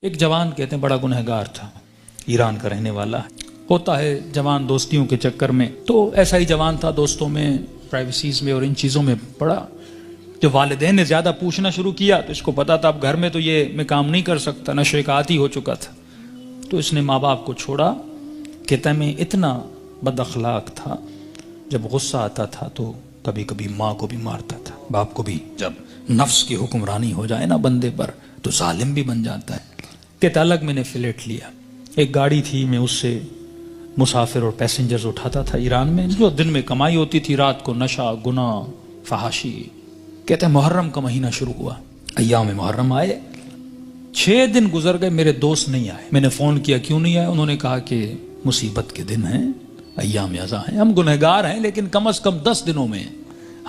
ایک جوان کہتے ہیں بڑا گنہگار تھا، ایران کا رہنے والا ہوتا ہے جوان دوستیوں کے چکر میں، تو ایسا ہی جوان تھا دوستوں میں، پرائیویسیز میں اور ان چیزوں میں پڑا۔ جب والدین نے زیادہ پوچھنا شروع کیا تو اس کو پتا تھا اب گھر میں تو یہ میں کام نہیں کر سکتا، نشے کا عادی ہو چکا تھا، تو اس نے ماں باپ کو چھوڑا۔ کہتا ہے میں اتنا بد اخلاق تھا، جب غصہ آتا تھا تو کبھی کبھی ماں کو بھی مارتا تھا، باپ کو بھی۔ جب نفس کی حکمرانی ہو جائے نا بندے پر تو ظالم بھی بن جاتا ہے۔ کہتا الگ میں نے فلیٹ لیا، ایک گاڑی تھی، میں اس سے مسافر اور پیسنجرز اٹھاتا تھا ایران میں، جو دن میں کمائی ہوتی تھی، رات کو نشہ، گناہ، فحاشی۔ کہتا ہے محرم کا مہینہ شروع ہوا، ایام محرم آئے، 6 دن گزر گئے، میرے دوست نہیں آئے۔ میں نے فون کیا کیوں نہیں آئے، انہوں نے کہا کہ مصیبت کے دن ہیں، ایام ازاں ہیں، ہم گنہگار ہیں لیکن کم از کم 10 دنوں میں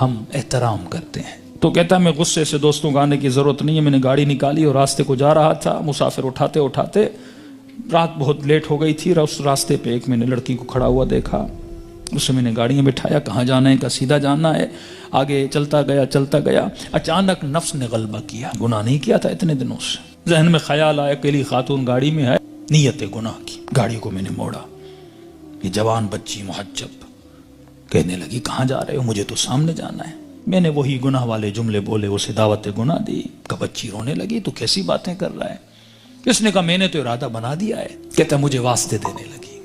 ہم احترام کرتے ہیں۔ تو کہتا ہے میں غصے سے دوستوں کو آنے کی ضرورت نہیں ہے، میں نے گاڑی نکالی اور راستے کو جا رہا تھا، مسافر اٹھاتے اٹھاتے رات بہت لیٹ ہو گئی تھی، اس راستے پہ ایک میں نے لڑکی کو کھڑا ہوا دیکھا، اسے میں نے گاڑی میں بٹھایا، کہاں جانا ہے، کہا سیدھا جانا ہے۔ آگے چلتا گیا، اچانک نفس نے غلبہ کیا، گناہ نہیں کیا تھا اتنے دنوں سے، ذہن میں خیال آیا اکیلی خاتون گاڑی میں ہے، نیت گناہ کی، گاڑی کو میں نے موڑا۔ یہ جوان بچی محجب کہنے لگی کہاں جا رہے ہو، مجھے تو سامنے جانا ہے۔ میں نے وہی گناہ والے جملے بولے، اسے دعوت گناہ دی۔ کہ بچی رونے لگی تو کیسی باتیں کر رہا ہے، اس نے کہا میں نے تو ارادہ بنا دیا ہے۔ کہتا مجھے واسطے دینے لگی،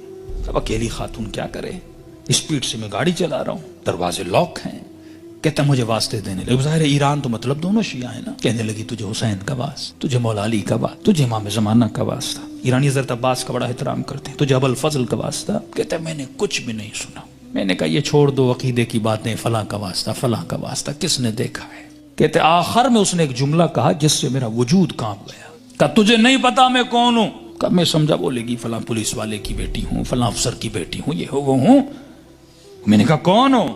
اب اکیلی خاتون کیا کرے، اسپیڈ سے میں گاڑی چلا رہا ہوں، دروازے لاک ہیں۔ کہتا مجھے واسطے دینے لگی، ظاہر ہے ایران تو مطلب دونوں شیعہ ہیں نا۔ کہنے لگی تجھے حسین کا واس، تجھے مولا علی کا واس، تجھے امام زمانہ کا واسطہ، ایرانی حضرت عباس کا بڑا احترام کرتے ہیں، تجھے ابو الفضل کا واسطہ۔ کہتا میں نے کچھ بھی نہیں سنا، میں نے کہا یہ چھوڑ دو عقیدے کی باتیں، فلاں کا واسطہ، فلاں کا واسطہ، کس نے دیکھا ہے۔ کہتے آخر میں اس نے ایک جملہ کہا جس سے میرا وجود کانپ گیا۔ کہا تجھے نہیں پتا میں کون ہوں؟ کہا میں سمجھا بولے گی فلاں پولیس والے کی بیٹی ہوں، فلاں افسر کی بیٹی ہوں، یہ ہو وہ ہوں۔ میں نے کہا کون ہو؟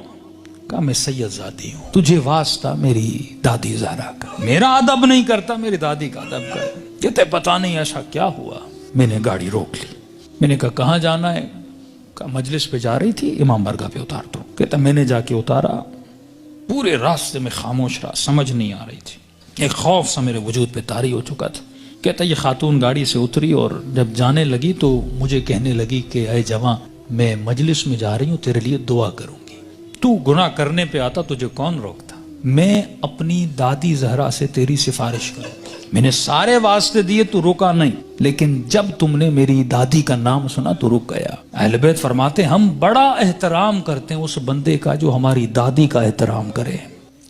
کہا میں سید زادی ہوں، تجھے واسطہ میری دادی زہرا کا، میرا ادب نہیں کرتا، میری دادی کا ادب کر۔ کہتے پتا نہیں ایسا کیا ہوا۔ میں نے گاڑی روک لی، میں نے کہا کہاں جانا ہے؟ کہا مجلس پہ جا رہی تھی، امام برگاہ پہ اتار دو۔ کہتا میں نے جا کے اتارا، پورے راستے میں خاموش رہا، سمجھ نہیں آ رہی تھی، ایک خوف سا میرے وجود پہ طاری ہو چکا تھا۔ کہتا یہ خاتون گاڑی سے اتری اور جب جانے لگی تو مجھے کہنے لگی کہ اے جواں میں مجلس میں جا رہی ہوں، تیرے لیے دعا کروں گی، تو گناہ کرنے پہ آتا تجھے کون روکتا، میں اپنی دادی زہرا سے تیری سفارش کروں گی۔ میں نے سارے واسطے دیے تو رکا نہیں، لیکن جب تم نے میری دادی کا نام سنا تو رک گیا۔ اہل بیت فرماتے ہم بڑا احترام کرتے ہیں اس بندے کا جو ہماری دادی کا احترام کرے۔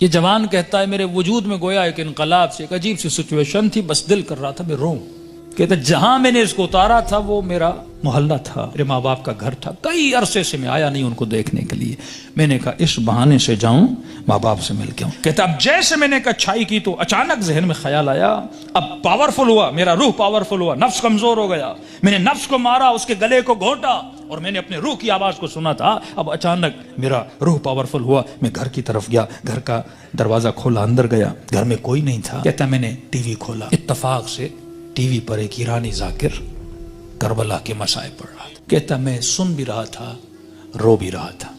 یہ جوان کہتا ہے میرے وجود میں گویا ایک انقلاب سے، ایک عجیب سی سچویشن تھی، بس دل کر رہا تھا میں روں۔ کہتا جہاں میں نے اس کو اتارا تھا وہ میرا محلہ تھا، میرے ماں باپ کا گھر تھا، کئی عرصے سے میں آیا نہیں ان کو دیکھنے کے لیے۔ میں نے کہا اس بہانے سے جاؤں، ماں باپ سے مل کے آؤں۔ کہتا اب جیسے میں نے کچھائی کی تو اچانک ذہن میں خیال آیا، اب پاورفل ہوا، میرا روح پاورفل ہوا، نفس کمزور ہو گیا، میں نے نفس کو مارا، اس کے گلے کو گھونٹا اور میں نے اپنے روح کی آواز کو سنا تھا۔ اب اچانک میرا روح پاورفل ہوا، میں گھر کی طرف گیا، گھر کا دروازہ کھولا، اندر گیا، گھر میں کوئی نہیں تھا۔ کہتا میں نے ٹی وی کھولا، اتفاق سے ٹی وی پر ایک ایرانی ذاکر کربلا کے مسائل پڑھ رہا تھا۔ کہتا میں سن بھی رہا تھا، رو بھی رہا تھا،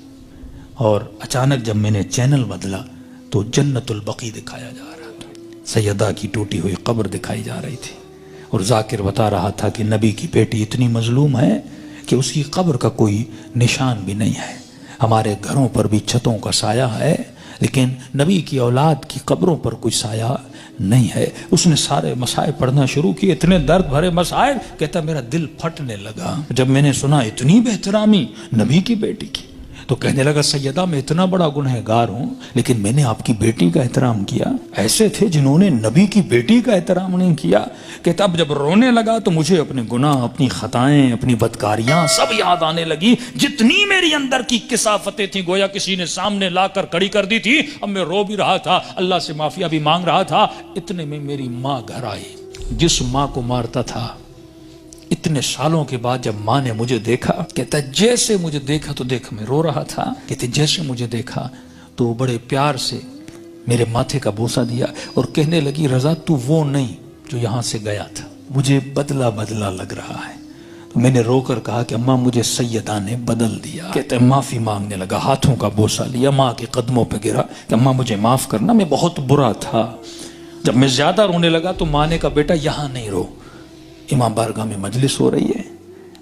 اور اچانک جب میں نے چینل بدلا تو جنت البقیع دکھایا جا رہا تھا، سیدہ کی ٹوٹی ہوئی قبر دکھائی جا رہی تھی، اور ذاکر بتا رہا تھا کہ نبی کی بیٹی اتنی مظلوم ہے کہ اس کی قبر کا کوئی نشان بھی نہیں ہے، ہمارے گھروں پر بھی چھتوں کا سایہ ہے لیکن نبی کی اولاد کی قبروں پر کوئی سایہ نہیں ہے۔ اس نے سارے مسائل پڑھنا شروع کیے، اتنے درد بھرے مسائل، کہتا میرا دل پھٹنے لگا جب میں نے سنا اتنی بہترامی نبی کی بیٹی کی۔ تو کہنے لگا سیدہ میں اتنا بڑا گنہگار ہوں لیکن میں نے آپ کی بیٹی کا احترام کیا، ایسے تھے جنہوں نے نبی کی بیٹی کا احترام نہیں کیا۔ کہتا اب جب رونے لگا تو مجھے اپنے گناہ، اپنی خطائیں، اپنی بدکاریاں سب یاد آنے لگی، جتنی میری اندر کی کثافتیں تھیں گویا کسی نے سامنے لا کر کھڑی کر دی تھی۔ اب میں رو بھی رہا تھا، اللہ سے معافیا بھی مانگ رہا تھا، اتنے میں میری ماں گھر آئی، جس ماں کو مارتا تھا۔ اتنے سالوں کے بعد جب ماں نے مجھے دیکھا، کہتا جیسے مجھے دیکھا تو دیکھ میں رو رہا تھا، کہتے جیسے مجھے دیکھا تو بڑے پیار سے میرے ماتھے کا بوسہ دیا اور کہنے لگی رضا تو وہ نہیں جو یہاں سے گیا تھا، مجھے بدلا بدلا لگ رہا ہے۔ تو میں نے رو کر کہا کہ اماں مجھے سیدہ نے بدل دیا۔ کہتے معافی مانگنے لگا، ہاتھوں کا بوسہ لیا، ماں کے قدموں پہ گرا کہ اماں مجھے معاف کرنا، میں بہت برا تھا۔ جب میں زیادہ رونے لگا تو ماں نے کہا بیٹا یہاں نہیں رو، امام بارگاہ میں مجلس ہو رہی ہے،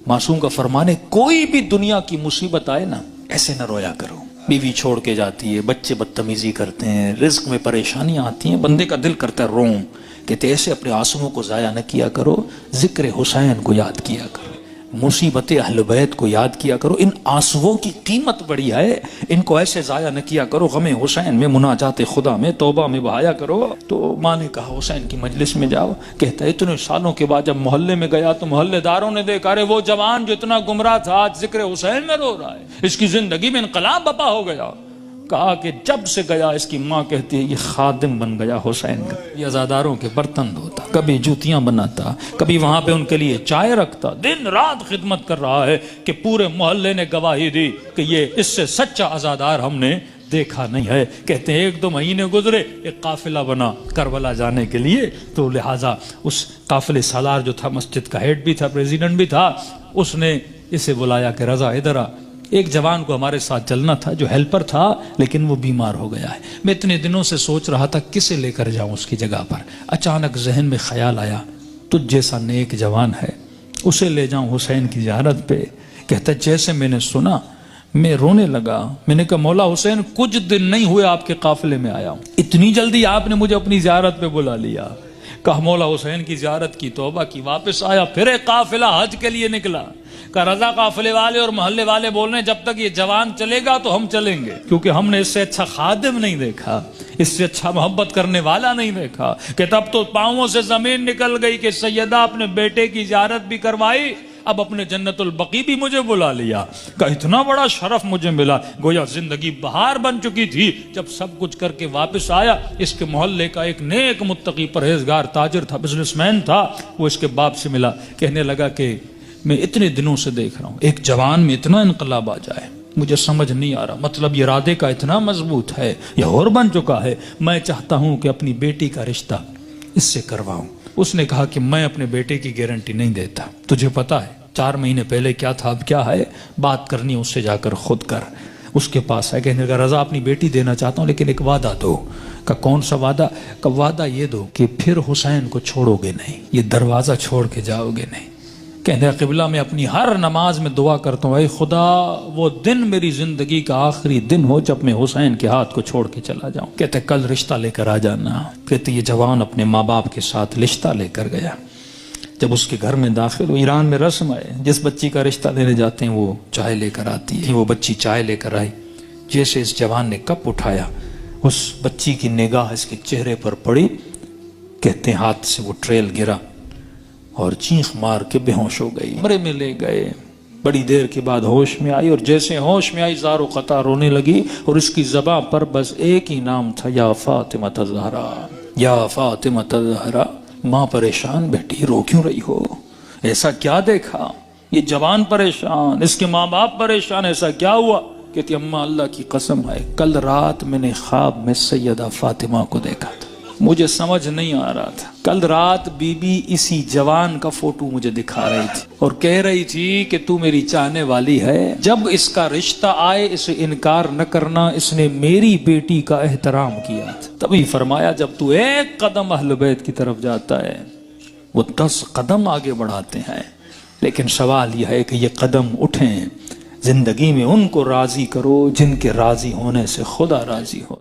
معصوم کا فرمان ہے کوئی بھی دنیا کی مصیبت آئے نا ایسے نہ رویا کرو، بیوی چھوڑ کے جاتی ہے، بچے بدتمیزی کرتے ہیں، رزق میں پریشانیاں آتی ہیں، بندے کا دل کرتا ہے روم، کہتے ایسے اپنے آنسوؤں کو ضائع نہ کیا کرو، ذکر حسین کو یاد کیا کرو، مصیبت اہل بیت کو یاد کیا کرو، ان آنسوؤں کی قیمت بڑی ہے، ان کو ایسے ضائع نہ کیا کرو، غم حسین میں، مناجات خدا میں، توبہ میں بہایا کرو۔ تو ماں نے کہا حسین کی مجلس میں جاؤ، کہتا ہے اتنے سالوں کے بعد جب محلے میں گیا تو محلے داروں نے دیکھا ارے وہ جوان جو اتنا گمراہ تھا آج ذکر حسین میں رو رہا ہے، اس کی زندگی میں انقلاب بپا ہو گیا۔ کہا کہ جب سے گیا، اس کی ماں کہتی ہے یہ خادم بن گیا حسین کا، یہ عزاداروں کے برتن دھوتا، کبھی جوتیاں بناتا، کبھی وہاں پہ ان کے لیے چائے رکھتا، دن رات خدمت کر رہا ہے کہ پورے محلے نے گواہی دی کہ یہ اس سے سچا عزادار ہم نے دیکھا نہیں ہے۔ کہتے ہیں 1-2 مہینے گزرے، ایک قافلہ بنا کربلا جانے کے لیے، تو لہٰذا اس قافلے سالار جو تھا، مسجد کا ہیڈ بھی تھا، پریزیڈنٹ بھی تھا، اس نے اسے بلایا کہ رضا ادھر آ، ایک جوان کو ہمارے ساتھ چلنا تھا جو ہیلپر تھا لیکن وہ بیمار ہو گیا ہے، میں اتنے دنوں سے سوچ رہا تھا کسے لے کر جاؤں اس کی جگہ پر، اچانک ذہن میں خیال آیا تجھ جیسا نیک جوان ہے، اسے لے جاؤں حسین کی زیارت پہ۔ کہتا جیسے میں نے سنا میں رونے لگا، میں نے کہا مولا حسین کچھ دن نہیں ہوئے آپ کے قافلے میں آیا ہوں، اتنی جلدی آپ نے مجھے اپنی زیارت پہ بلا لیا۔ کہا مولا حسین کی زیارت کی، توبہ کی، واپس آیا، پھر ایک قافلہ حج کے لیے نکلا۔ کہ رضا قافلے والے اور محلے والے بول رہے ہیں جب تک یہ جوان چلے گا تو ہم چلیں گے، کیونکہ ہم نے اس سے اچھا خادم نہیں دیکھا، اس سے اچھا محبت کرنے والا نہیں دیکھا۔ کہ تب تو پاؤں سے زمین نکل گئی کہ سیدہ اپنے بیٹے کی زیارت بھی کروائی، اب اپنے جنت البقیع بھی مجھے بلا لیا۔ کہ اتنا بڑا شرف مجھے ملا، گویا زندگی بہار بن چکی تھی۔ جب سب کچھ کر کے واپس آیا، اس کے محلے کا ایک نیک متقی پرہیزگار تاجر تھا، بزنس مین تھا، وہ اس کے باپ سے ملا، کہنے لگا کہ میں اتنے دنوں سے دیکھ رہا ہوں ایک جوان میں اتنا انقلاب آ جائے، مجھے سمجھ نہیں آ رہا، مطلب یہ ارادے کا اتنا مضبوط ہے، یہ اور بن چکا ہے، میں چاہتا ہوں کہ اپنی بیٹی کا رشتہ اس سے کرواؤں۔ اس نے کہا کہ میں اپنے بیٹے کی گارنٹی نہیں دیتا، تجھے پتا ہے 4 مہینے پہلے کیا تھا اب کیا ہے، بات کرنی اس سے جا کر خود کر۔ اس کے پاس ہے، کہنے لگا رضا اپنی بیٹی دینا چاہتا ہوں لیکن ایک وعدہ دو۔ کہ کون سا وعدہ؟ کہ وعدہ یہ دو کہ پھر حسین کو چھوڑو گے نہیں، یہ دروازہ چھوڑ کے جاؤ گے نہیں۔ کہنے قبلہ میں اپنی ہر نماز میں دعا کرتا ہوں اے خدا وہ دن میری زندگی کا آخری دن ہو جب میں حسین کے ہاتھ کو چھوڑ کے چلا جاؤں۔ کہتے کل رشتہ لے کر آ جانا۔ کہتے یہ جوان اپنے ماں باپ کے ساتھ رشتہ لے کر گیا۔ جب اس کے گھر میں داخل ہو، ایران میں رسم ہے جس بچی کا رشتہ لینے جاتے ہیں وہ چائے لے کر آتی ہے، وہ بچی چائے لے کر آئی، جیسے اس جوان نے کپ اٹھایا اس بچی کی نگاہ اس کے چہرے پر پڑی، کہتے ہیں ہاتھ سے وہ ٹریل گرا اور چیخ مار کے بے ہوش ہو گئی۔ کمرے میں لے گئے، بڑی دیر کے بعد ہوش میں آئی، اور جیسے ہوش میں آئی زار و قطع رونے لگی، اور اس کی زبان پر بس ایک ہی نام تھا، یا فاطمہ الزہرا، یا فاطمہ الزہرا۔ ماں پریشان، بیٹی رو کیوں رہی ہو؟ ایسا کیا دیکھا؟ یہ جوان پریشان، اس کے ماں باپ پریشان، ایسا کیا ہوا؟ کہتی اماں اللہ کی قسم ہے کل رات میں نے خواب میں سیدہ فاطمہ کو دیکھا تھا، مجھے سمجھ نہیں آ رہا تھا، کل رات بی بی اسی جوان کا فوٹو مجھے دکھا رہی تھی اور کہہ رہی تھی کہ تو میری چاہنے والی ہے، جب اس کا رشتہ آئے اسے انکار نہ کرنا، اس نے میری بیٹی کا احترام کیا تھا۔ تبھی فرمایا جب تو ایک قدم اہل بیت کی طرف جاتا ہے وہ 10 قدم آگے بڑھاتے ہیں، لیکن سوال یہ ہے کہ یہ قدم اٹھیں، زندگی میں ان کو راضی کرو جن کے راضی ہونے سے خدا راضی ہو۔